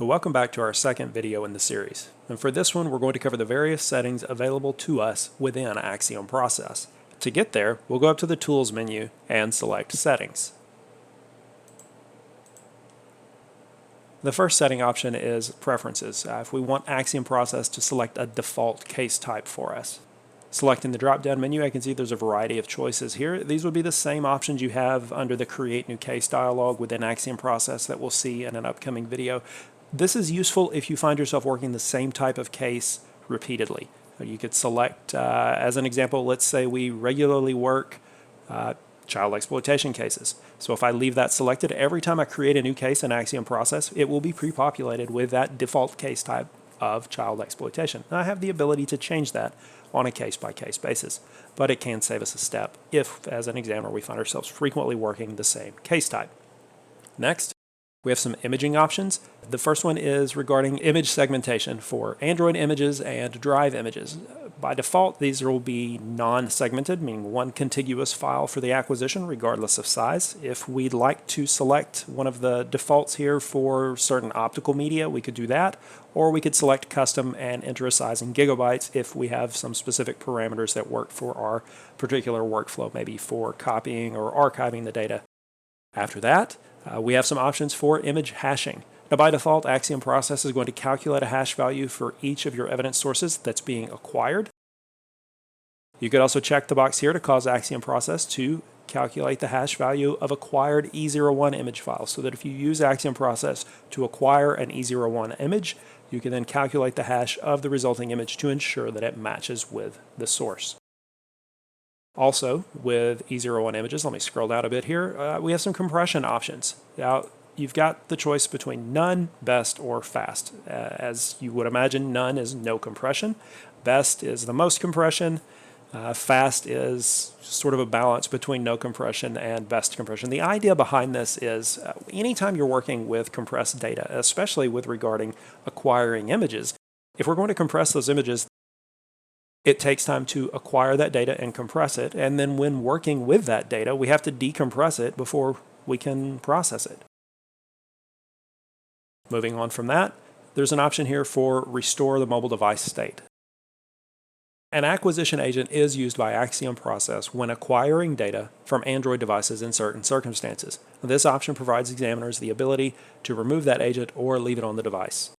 Welcome back to our second video in the series. And for this one, we're going to cover the various settings available to us within AXIOM Process. To get there, we'll go up to the Tools menu and select Settings. The first setting option is Preferences. If we want AXIOM Process to select a default case type for us. Selecting the drop-down menu, I can see there's a variety of choices here. These would be the same options you have under the Create New Case dialog within AXIOM Process that we'll see in an upcoming video. This is useful if you find yourself working the same type of case repeatedly. You could select, as an example, let's say we regularly work child exploitation cases. So if I leave that selected, every time I create a new case in AXIOM Process, it will be pre-populated with that default case type of child exploitation. Now, I have the ability to change that on a case-by-case basis, but it can save us a step if, as an examiner, we find ourselves frequently working the same case type. Next, we have some imaging options. The first one is regarding image segmentation for Android images and Drive images. By default, these will be non-segmented, meaning one contiguous file for the acquisition regardless of size. If we'd like to select one of the defaults here for certain optical media, we could do that, or we could select custom and enter a size in gigabytes if we have some specific parameters that work for our particular workflow, maybe for copying or archiving the data. After that, we have some options for image hashing. Now, by default, AXIOM Process is going to calculate a hash value for each of your evidence sources that's being acquired. You could also check the box here to cause AXIOM Process to calculate the hash value of acquired E01 image files, so that if you use AXIOM Process to acquire an E01 image, you can then calculate the hash of the resulting image to ensure that it matches with the source. Also, with E01 images, let me scroll down a bit here, we have some compression options. Now, you've got the choice between none, best, or fast. As you would imagine, none is no compression. Best is the most compression. Fast is sort of a balance between no compression and best compression. The idea behind this is anytime you're working with compressed data, especially with regarding acquiring images, if we're going to compress those images, it takes time to acquire that data and compress it, and then when working with that data, we have to decompress it before we can process it. Moving on from that, there's an option here for Restore the Mobile Device State. An acquisition agent is used by AXIOM Process when acquiring data from Android devices in certain circumstances. This option provides examiners the ability to remove that agent or leave it on the device.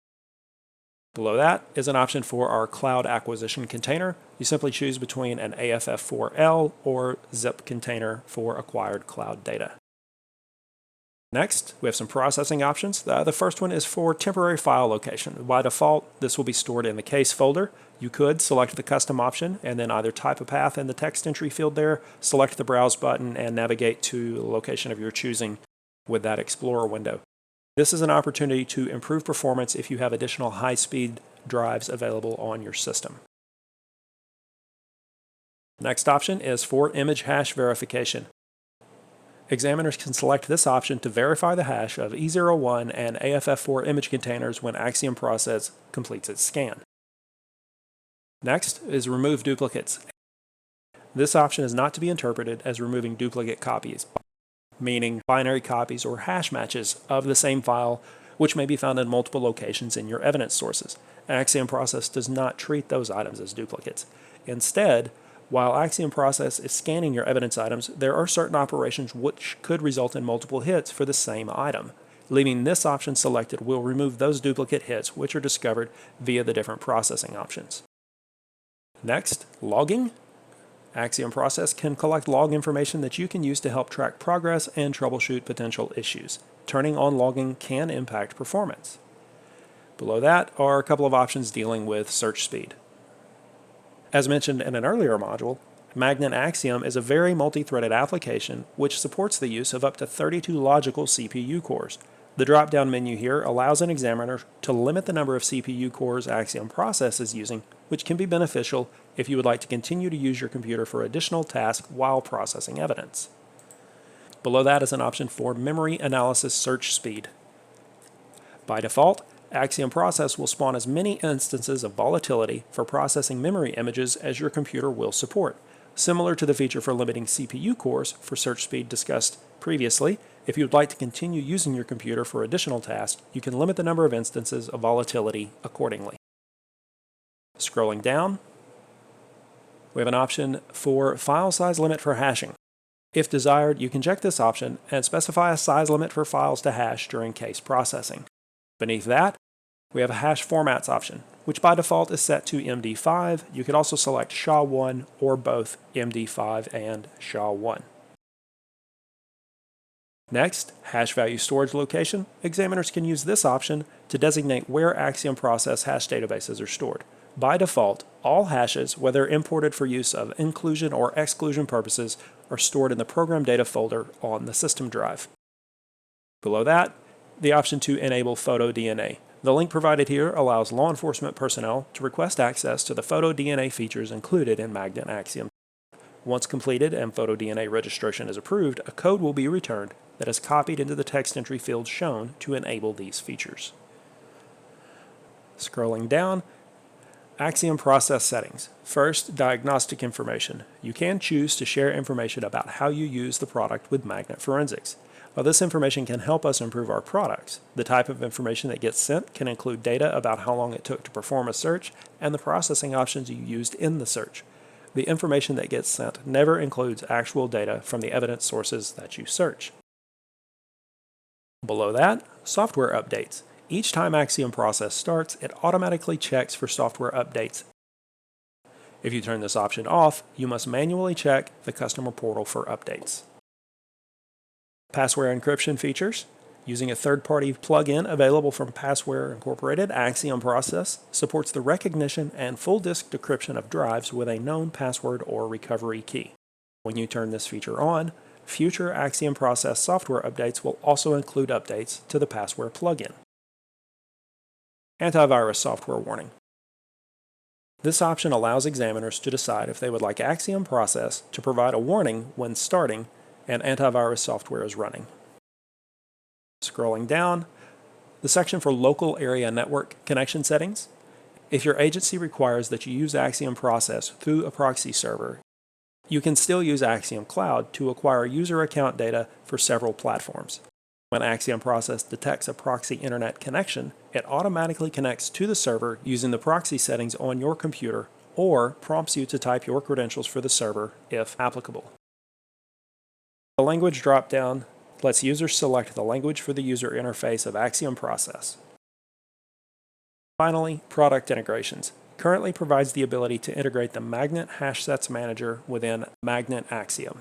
Below that is an option for our cloud acquisition container. You simply choose between an AFF4L or zip container for acquired cloud data. Next, we have some processing options. The first one is for temporary file location. By default, this will be stored in the case folder. You could select the custom option and then either type a path in the text entry field there, select the browse button, and navigate to the location of your choosing with that Explorer window. This is an opportunity to improve performance if you have additional high-speed drives available on your system. Next option is for image hash verification. Examiners can select this option to verify the hash of E01 and AFF4 image containers when AXIOM Process completes its scan. Next is remove duplicates. This option is not to be interpreted as removing duplicate copies, meaning binary copies or hash matches of the same file, which may be found in multiple locations in your evidence sources. AXIOM Process does not treat those items as duplicates. Instead, while AXIOM Process is scanning your evidence items, there are certain operations which could result in multiple hits for the same item. Leaving this option selected will remove those duplicate hits which are discovered via the different processing options. Next, logging. AXIOM Process can collect log information that you can use to help track progress and troubleshoot potential issues. Turning on logging can impact performance. Below that are a couple of options dealing with search speed. As mentioned in an earlier module, Magnet AXIOM is a very multi-threaded application which supports the use of up to 32 logical CPU cores. The drop-down menu here allows an examiner to limit the number of CPU cores AXIOM Process is using, which can be beneficial if you would like to continue to use your computer for additional tasks while processing evidence. Below that is an option for memory analysis search speed. By default, AXIOM Process will spawn as many instances of volatility for processing memory images as your computer will support. Similar to the feature for limiting CPU cores for search speed discussed previously, if you would like to continue using your computer for additional tasks, you can limit the number of instances of volatility accordingly. Scrolling down, we have an option for file size limit for hashing. If desired, you can check this option and specify a size limit for files to hash during case processing. Beneath that, we have a hash formats option, which by default is set to MD5. You could also select SHA-1 or both MD5 and SHA-1. Next, hash value storage location. Examiners can use this option to designate where AXIOM Process hash databases are stored. By default, all hashes, whether imported for use of inclusion or exclusion purposes, are stored in the program data folder on the system drive. Below that, the option to enable photo DNA. The link provided here allows law enforcement personnel to request access to the photo DNA features included in Magnet AXIOM. Once completed and photo DNA registration is approved, a code will be returned that is copied into the text entry field shown to enable these features. Scrolling down, AXIOM Process settings. First, diagnostic information. You can choose to share information about how you use the product with Magnet Forensics. While this information can help us improve our products, the type of information that gets sent can include data about how long it took to perform a search and the processing options you used in the search. The information that gets sent never includes actual data from the evidence sources that you search. Below that, software updates. Each time AXIOM Process starts, it automatically checks for software updates. If you turn this option off, you must manually check the customer portal for updates. Passware encryption features. Using a third-party plugin available from Passware Incorporated, AXIOM Process supports the recognition and full disk decryption of drives with a known password or recovery key. When you turn this feature on, future AXIOM Process software updates will also include updates to the Passware plugin. Antivirus software warning. This option allows examiners to decide if they would like AXIOM Process to provide a warning when starting and antivirus software is running. Scrolling down, the section for local area network connection settings. If your agency requires that you use AXIOM Process through a proxy server, you can still use AXIOM Cloud to acquire user account data for several platforms. When AXIOM Process detects a proxy internet connection, it automatically connects to the server using the proxy settings on your computer or prompts you to type your credentials for the server if applicable. The language drop-down lets users select the language for the user interface of AXIOM Process. Finally, product integrations. Currently provides the ability to integrate the Magnet Hash Sets Manager within Magnet AXIOM.